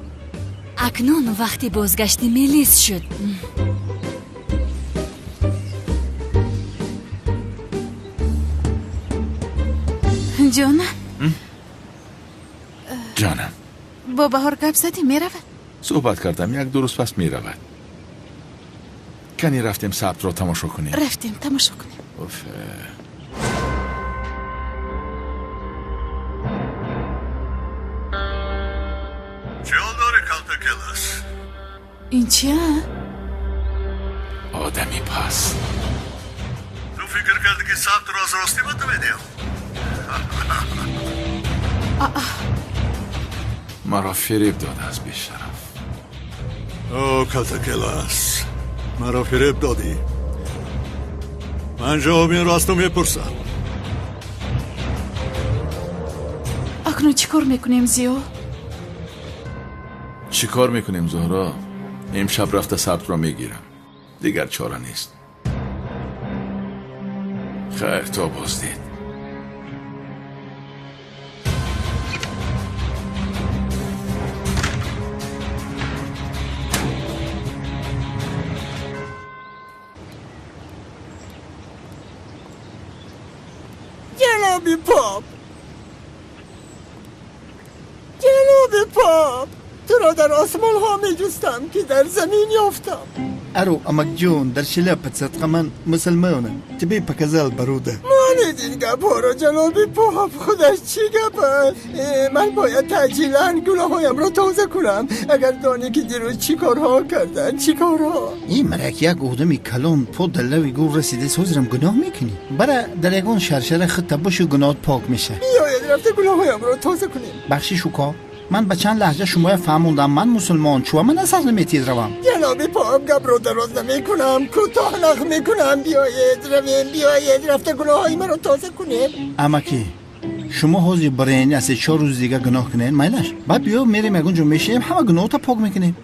اکنون وقتی بازگشتی میلیس شد. جانم با بهار گپ زدی میرود؟ صحبت کردم، یک درست پس میرود. کنی رفتیم ثبت را تماشا کنیم. رفتیم تماشا کنیم. این چیه؟ آدمی پس تو فکر کردی که ثبت راز راستی بده بدیم؟ مرا فریب داد از بیشرف. او کلتکلاس، مرا فریب دادی. من جواب این راستو میپرسم. اکنون چی کار میکنیم زیو؟ چی کار میکنیم زهرا؟ امشب رفته ثبت را میگیرم. دیگر چاره نیست. خیر تا بازدید. جناب پاپ، جناب پاپ، تو را در آسمان ها می جستم که در زمین یافتم. ارو امک جون در شلپت صدق من مسلمانم تبی پکزل بروده. مانید این گپ ها را جناب پاپ، خودش چی گپ است؟ من باید تعجیلاً گناه هایم را تازه کنم. اگر دانی که دیروز چی کارها کردن، چی کارها. این مرک یک آدمی کلان پود دلوی گور رسیده سوزرم گناه میکنی. برای در یکون شرشره خود تباش و گناهت پاک میشه. بیاید رفته گناه هایم را تازه کنیم. بخشی شوکا من به چند لحظه شما فهموندم من مسلمان چوه من اثر نمیتید روم. جناب پاپ گپ رو دراز نمی کنم، کوتاه نخ می کنم. بیاید رویم، بیاید رفته گناه های من رو تازه کنیم. اما که شما حوضی برای از 4 روز دیگه گناه کنین میلش بعد بیا میریم یکون جمعه شیم همه گناه تا پاک میکنیم.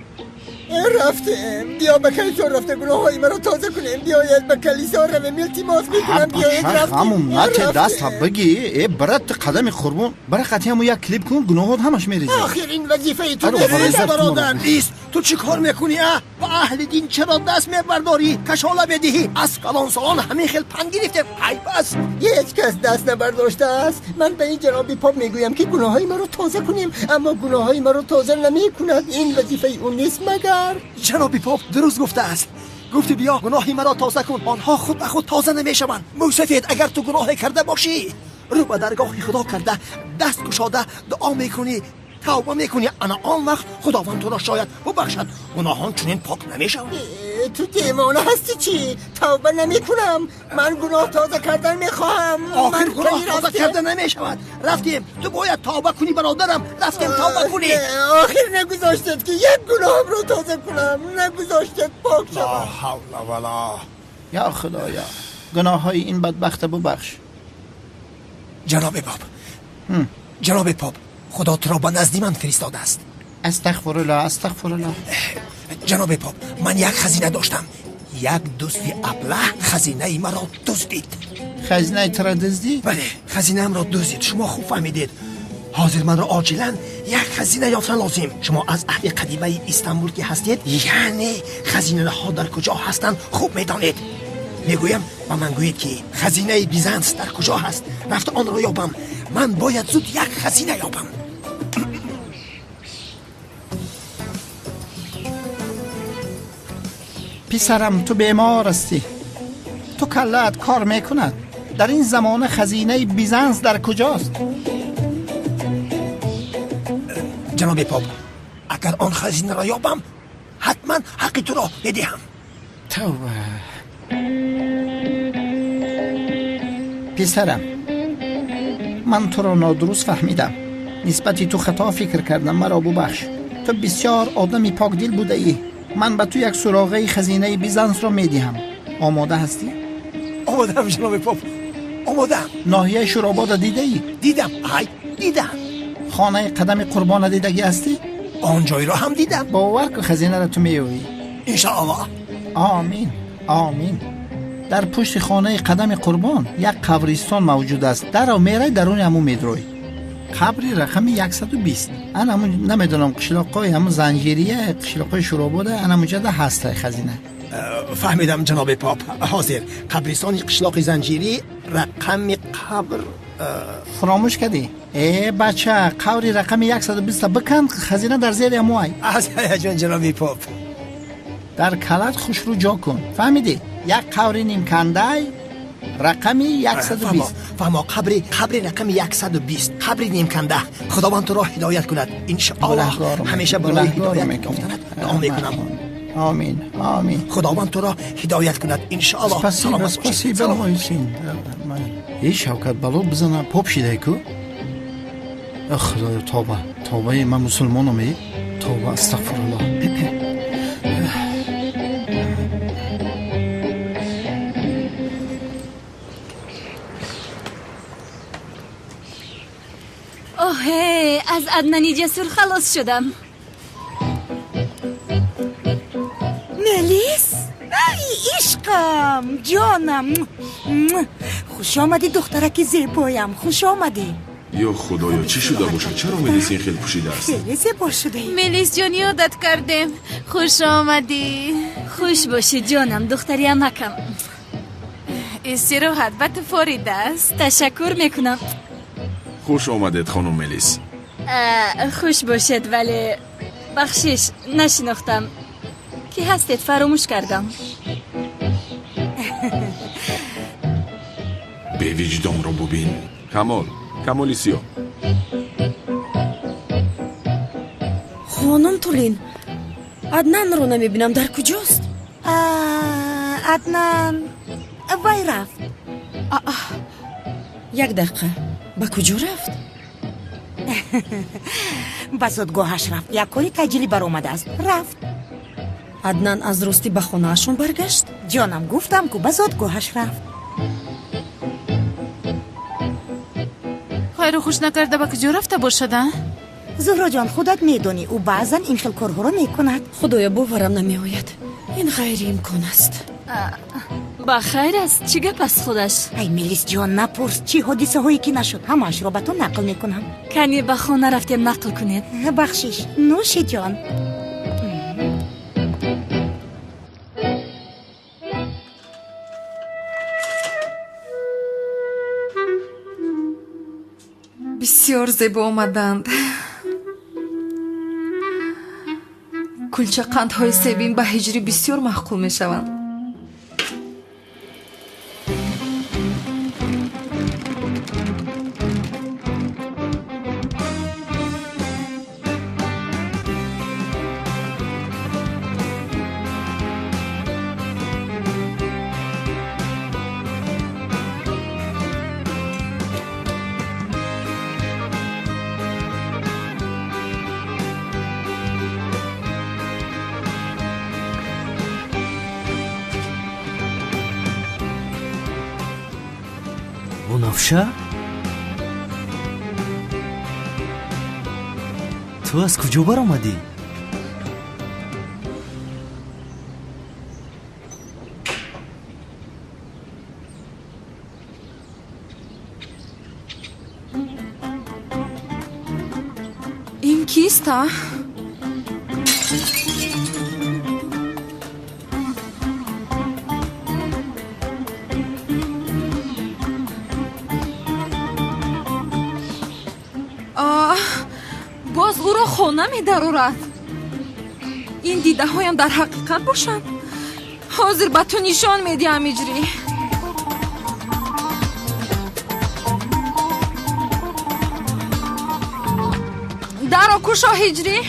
رفتیم، بیا به کلیسا رفته گناه های من رو تازه کنیم. بیاید به کلیسا رویم التماس میکنم. بیاید رفتیم. همون نته دست بگی ای برات قدم قربون برای قطعی همون یک کلیپ کن گناهات همش میریزی. آخر این وظیفه تو نیست برادر، نیست. تو چی کار میکنی؟ با اهل دین چرا دست میبرداری؟ کشاله بدهی از کلانسان همین خیل پند گرفته. ای بس هیچ کس دست نبرداشته است. من به این جناب پاپ میگویم که گناه های من رو تازه کنیم، اما گناه های من رو تازه نمیکند. این وظیفه اون نیست. مگر جناب پاپ درست گفته است. گفتی بیا گناهی مرا تازه کن، آنها خود به خود تازه نمیشوند. موسفید اگر تو گناه کرده باشی رو به درگاه خدا کرده دست گشاده دعا میکنی، توبه میکنی، انا آن وقت خداوند تو را شاید ببخشد. گناهان چنین پاک نمیشوند. تو دیوانه هستی چی؟ توبه نمیکنم. من گناه تازه کردن میخواهم. آخر گناه تازه کردن نمیشود. رفتیم، تو باید توبه کنی برادرم. رفتیم توبه کنی. آخر نگذاشتید که یک گناهم رو تازه کنم. نگذاشتید پاک شود. لا حول ولا. یا خدایا گناه های این بدبخت ببخش. جناب پاپ، جناب پاپ، خدا تو را به نزد من فرستاده است. استغفر الله استغفر الله. جناب پاپ، من یک خزینه داشتم. یک دوستی ابله خزینه ای مرا دزدید. خزینه ترا دزدید؟ بله، خزینه ام را دزدید. شما خوب فهمیدید. حاضر من را عاجلا یک خزینه یافتن لازم. شما از اهل قدیمه استانبول که هستید، یعنی خزینه ها در کجا هستند خوب میدانید. میگویم و من گویید که خزینه بیزنس در کجا هست. رفت آن را یابم. من باید زود یک خزینه یابم. پسرم تو بیمار هستی. تو کلت کار میکند. در این زمان خزینه بیزنس در کجاست؟ جناب پاپ، اگر آن خزینه را یابم حتما حق تو را بدهم. توبه. پسرم من تو را نادرست فهمیدم. نسبتی تو خطا فکر کردم. مرا ببخش. تو بسیار آدمی پاک دل بوده ای. من به تو یک سراغه خزینه بیزنس را میدهم. آماده هستی؟ آمادم جناب پاپ، آمادم. ناحیه شوراباد دیده ای؟ دیدم. دیدم. خانه قدم قربان دیدگی هستی؟ آن جای را هم دیدم. باور که خزینه را تو میوی. انشاءالله. آمین آمین. در پشت خانه قدم قربان یک قبرستان موجود است. در را میره درون همون میدروی. قبری رقم 120. انا نمیدونم قشلاقای همون زنجیریه قشلاقای شوراباده انا مجد هسته خزینه. فهمیدم جناب پاپ. حاضر قبرستان قشلاق زنجیری رقم قبر فراموش کردی؟ ای بچه قبری رقم 120 بکن خزینه در زیر اموای. از هیجان جناب پاپ. در کلت خوش رو جا کن. فهمیدی؟ یک قبری نیم کنده رقمی 120. فهمم قبر رقم 120 قبر نیم کنده. خداوند تو را هدایت کند ان شاء الله. همیشه برای هدایت یافتنت دعا میکنم. آمین آمین. خداوند تو را هدایت کند انشاءالله. спасибо مویسین. ای شوکت بلو بزنه پاپ شیده کو. خدایا توبه من مسلمانم. توبه استغفر الله. اوه از عدنانی جسور خلاص شدم. ملیس ای عشقم جانم خوش آمدی دخترک زیبایم. خوش آمدی. یا خدایا چی شده باشه؟ چرا ملیس این خیلی پوشیده است؟ خیلی زیبا شده. ملیس جان یادت کردیم. خوش آمدی. خوش باشی جانم دختری امکم. استراحت به تو فارید است. تشکر میکنم. خوش آمدید خانم ملیس. خوش باشید ولی بخشش نشناختم. کی هستید؟ فراموش کردم. به وجدان رو ببین. کمالیسیو. خانم تولین عدنان رو نمیبینم. در کجاست؟ عدنان وای رفت. یک دقیقه با کجا رفت؟ با زادگاهش رفت. یک کاری تجلی بر آمده است. رفت. عدنان از راستی به خانه اشون برگشت؟ جانم گفتم که با زادگاهش رفت. خیر خوش نکرده با کجا رفته باشده؟ زهرا جان خودت میدونی او بعضا این خیل کارها رو میکند. خدایا باورم نمی آید. این غیر امکان است. با خیر است. چی گپ است خودش؟ ای ملیس جان نپرس. چی حادثه هایی که نشد همش رو به تو نقل میکنم. کنی به خانه رفتیم نقل کنید. بخشش نوش جان. بسیار زیبا آمدند. کلچه قندهای سیبین به هجری بسیار محقول می شوند. بنفشه؟ تو از کجا بر آمدی؟ این کیست ها؟ باز او را خانه می درورد. این دیده هایم در حقیقت باشند. حاضر به تو نشان می دیم اجری. درو کشا هجری.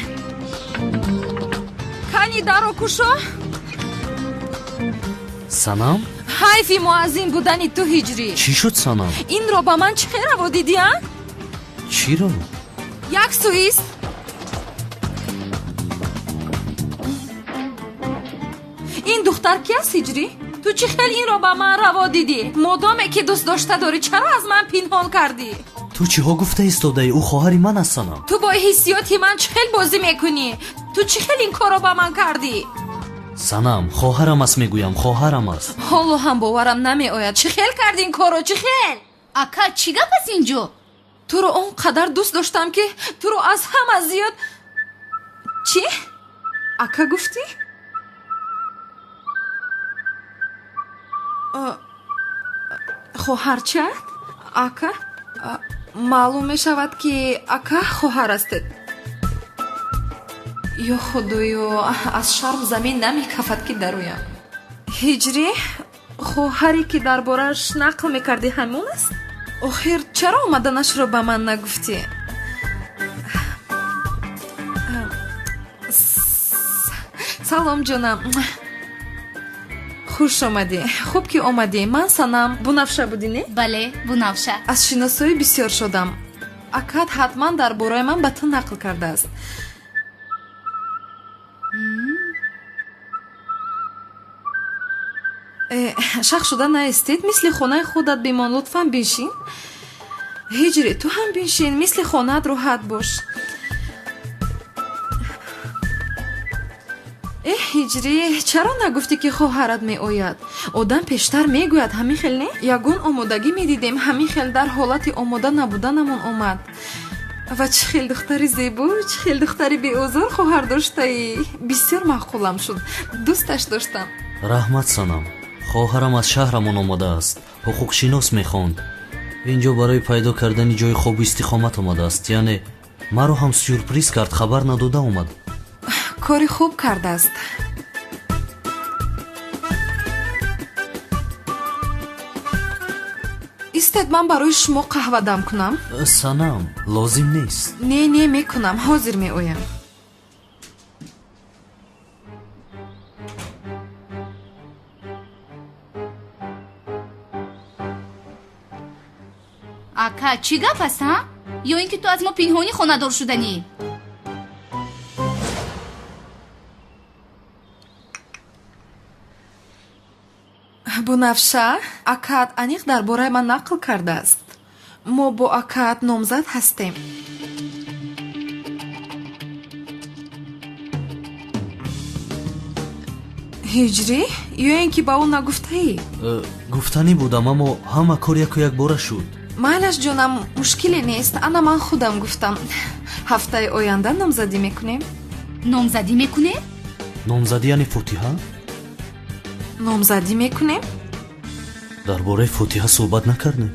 کنی درو کشا. سنم؟ حیفی معظم بودنی تو هجری. چی شد سنم؟ این را با من چه رو دیدی ها؟ چی رو؟ یک سوئیس. این دختر کی است هجری؟ تو چی خیلی این را با من روا دیدی؟ مادامی که دوست داشته داری چرا از من پنهان کردی؟ تو چی ها گفته ایستاده ای؟ او خواهری من است سنم. تو با حسیاتی من چه خیلی بازی میکنی؟ تو چی خیلی این کارا با من کردی؟ سنم خواهرم است میگویم خواهرم است. حالا هم باورم نمی آید. چی خیلی کردی این کارو؟ چی خیلی؟ اکا چی گپ است اینجا؟ تو رو اونقدر دوست داشتم که تو رو از همه زیاد. چی؟ اکا گفتی؟ خواهر چه؟ اکا؟ معلوم می شود که اکا خواهر استید. یا خدایا از شرم زمین نمی کفد که درویم. هجری خواهری که دربارش نقل میکردی همون است؟ آخر چرا اومدنش رو به من نگفتی؟ салом ҷонам. хуш омадӣ. хуб ки омадӣ. ман Санам. Бунафша будӣ не? бале, Бунафша. аз шиносоӣ бисёр шодам. акад ҳатман дар бораи ман ба ту нақл кардааст. шах шуда наистед? мисли хонаи худат бимон. лутфан биншин. ҳиҷри, ту ҳам биншин. мисли хонаат роҳат бош. ҳиҷрӣ, чаро нагуфтӣ ки хоҳарат меояд? одам пештар мегӯяд ҳамин хел не? ягон омодагӣ медидем, ҳамин хел дар ҳолати омода набуданамон омад. ва чӣ хел духтари зебо, чӣ хел духтари беозор хоҳар доштаӣ. бисёр маъқулам шуд. дӯсташ доштам. раҳмат Санам. хоҳарам аз шаҳрамон омадааст. ҳуқуқшинос мехонд. инҷо барои пайдо кардани ҷои хобу истиқомат омадааст. яъне маро ҳам сюрприз кард, хабар надода омад. кори хуб кардааст. истед ман барои шумо қаҳва дам кунам? Санам, лозим нест. не мекунам, ҳозир меоям. ака, чӣ гап аст, ҳа? ё ин ки ту аз мо пинҳонӣ хонадор шуданӣ? бунафша, акаат аниқ дар бораи ман нақл кардааст. мо бо акаат номзад ҳастем. ҳиҷрӣ, ё ин ки ба ӯ нагуфтаӣ? гуфтанӣ будам, аммо ҳама кор яку якбора шуд. майлаш ҷонам, мушкиле нест. ана ман худам гуфтам. ҳафтаи оянда номзадӣ мекунем. номзадӣ мекунем? номзадӣ яъне фотиҳа? номзадӣ мекунем? дар бораи фотиҳа суҳбат накардем?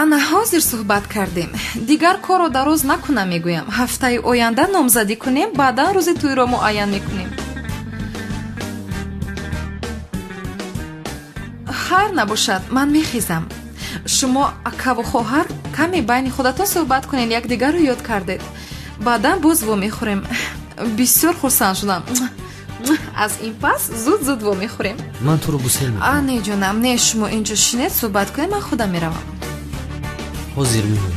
ана ҳозир суҳбат кардем. дигар корро дароз накунам мегӯям. ҳафтаи оянда номзадӣ кунем, баъдан рӯзи тӯйро муайян мекунем. хайр набошад, ман мехезам. шумо акаву хоҳар каме байни худатон суҳбат кунед, якдигарро ёд кардед. баъдан боз вомехӯрем. бисёр хурсанд шудам. аз ин пас зуд вомехӯрем. ман туро гусел мекунам. не ҷонам, не, шумо инҷо шинед суҳбат кунед, ман худам меравам. ҳозир меоям.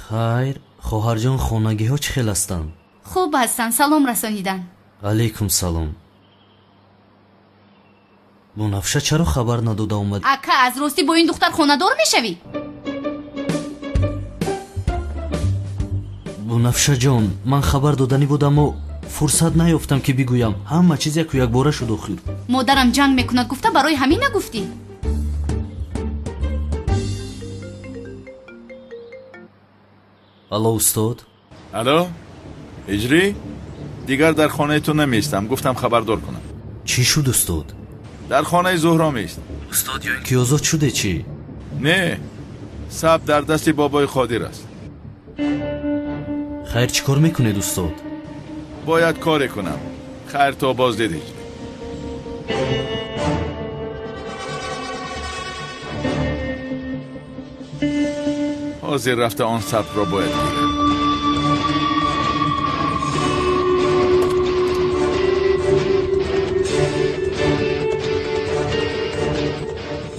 хайр, хоҳарҷон, хонагиҳо чӣ хел ҳастанд? хуб ҳастанд, салом расонидан. алайкум салом. бунафша чаро хабар надода омад? ака, аз ростӣ бо ин духтар хонадор мешавӣ? бунафша ҷон, ман хабар доданӣ буд, аммо фурсат наёфтам ки бигӯям. ҳама чиз яку якбора шуд. охир модарам ҷанг мекунад гуфта, барои ҳамин нагуфтӣ? алло, устод. алло, ҳиҷрӣ, дигар дар хонаи ту намеистам. гуфтам хабардор кунам. чӣ шуд устод? дар хонаи зуҳро меист. устод, ё ин ки озод шуде чӣ? не, саб дар дасти бобои қодир аст. хайр, чӣ кор мекунед устод? бояд коре кунам. хайр, то боздид. ҳозир рафта он сабро бояд гирам.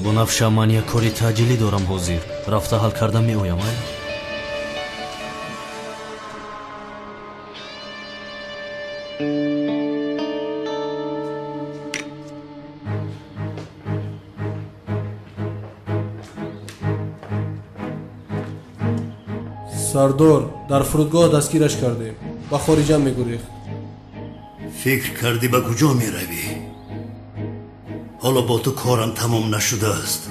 бунафша, ман як кори таъҷилӣ дорам. ҳозир рафта ҳал карда меоям. сардор дар фурудгоҳ дастгираш кардем. ба хориҷа мегурехт. фикр кардӣ ба куҷо меравӣ? ҳоло бо ту корам тамом нашудааст.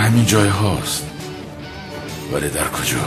همین جای هاست، ولی در کجا؟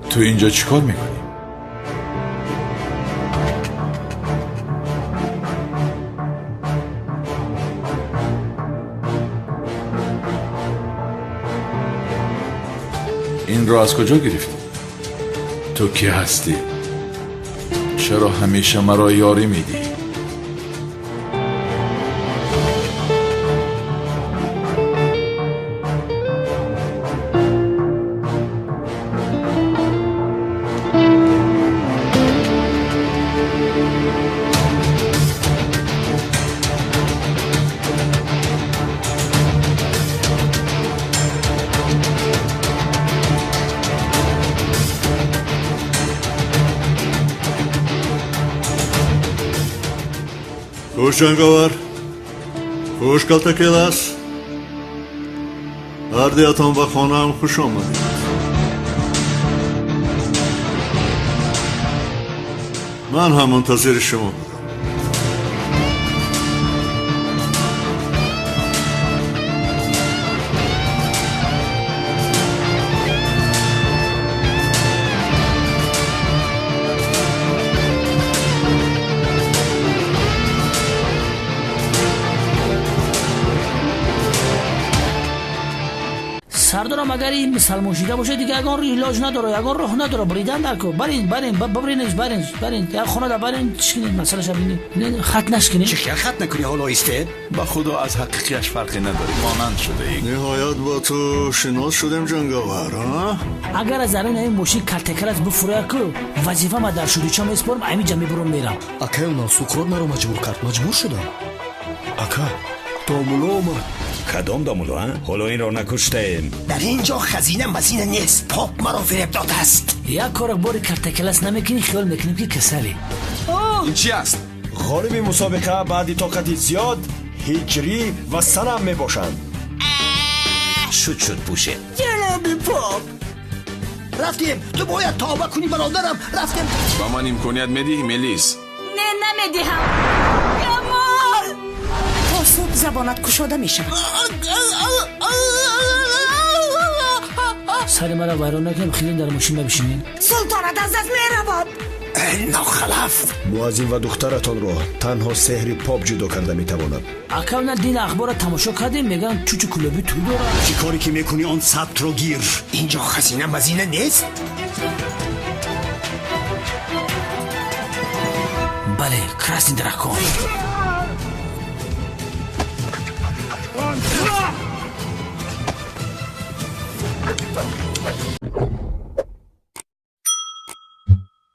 تو اینجا چیکار میکنی؟ این رو از کجا گرفتی؟ تو کی هستی؟ چرا همیشه مرا یاری میدی؟ خوش جنگاور، خوش کلتکیلاس. اردیاتان و خانه هم خوش آمدید. من هم منتظر شما بودم. سردارم اگر این مسلمان شده باشه دیگه اگر علاج نداره، اگر راه نداره، بریدن درکو برین ببرینش یا خونه دا برین چیکنید مسئله شبینید خط نشکنید. چه خط نکنی حالا ایسته؟ با خدا از حقیقیش فرقی نداری، مانند شده ای. نهایت با تو شناس شدم جنگاور. اگر از الان این ماشین کلتکل از بفروه که وظیفه ما در شدی چم اسپرم همین جمعی برون میرم. اکا اونا سوکرات مرا مجبور کرد، مجبور شدم. اکا دامولو اومد. کدام دامولو ها؟ حالا این را نکشتیم. در اینجا خزینه مزینه نیست، پاپ مرا فریب داده است. یک کار باری کلتکلس نمیکنی، خیال میکنیم که کسلی. این چی است؟ غالب مسابقه بعد طاقت زیاد هجری و سنم میباشند. شد پوشه. جناب پاپ رفتیم، تو باید توبه کنی برادرم. رفتیم. با من امکانیت میدی ملیس؟ نه نمیدهم. تا صبح زبانت کشاده میشه. سر مرا ویران نکنیم، خیلی در ماشین بشینین. سلطانت از دست میرود. ناخلف موازین و دخترتان را تنها سحر پاپ جدا کرده میتواند. اکاونا دین اخبار تماشا کردیم میگن چوچو کلوبی تو داره. چی کاری که میکنی آن ثبت رو گیر. اینجا خزینه مزینه نیست. بله کراسین دراکون.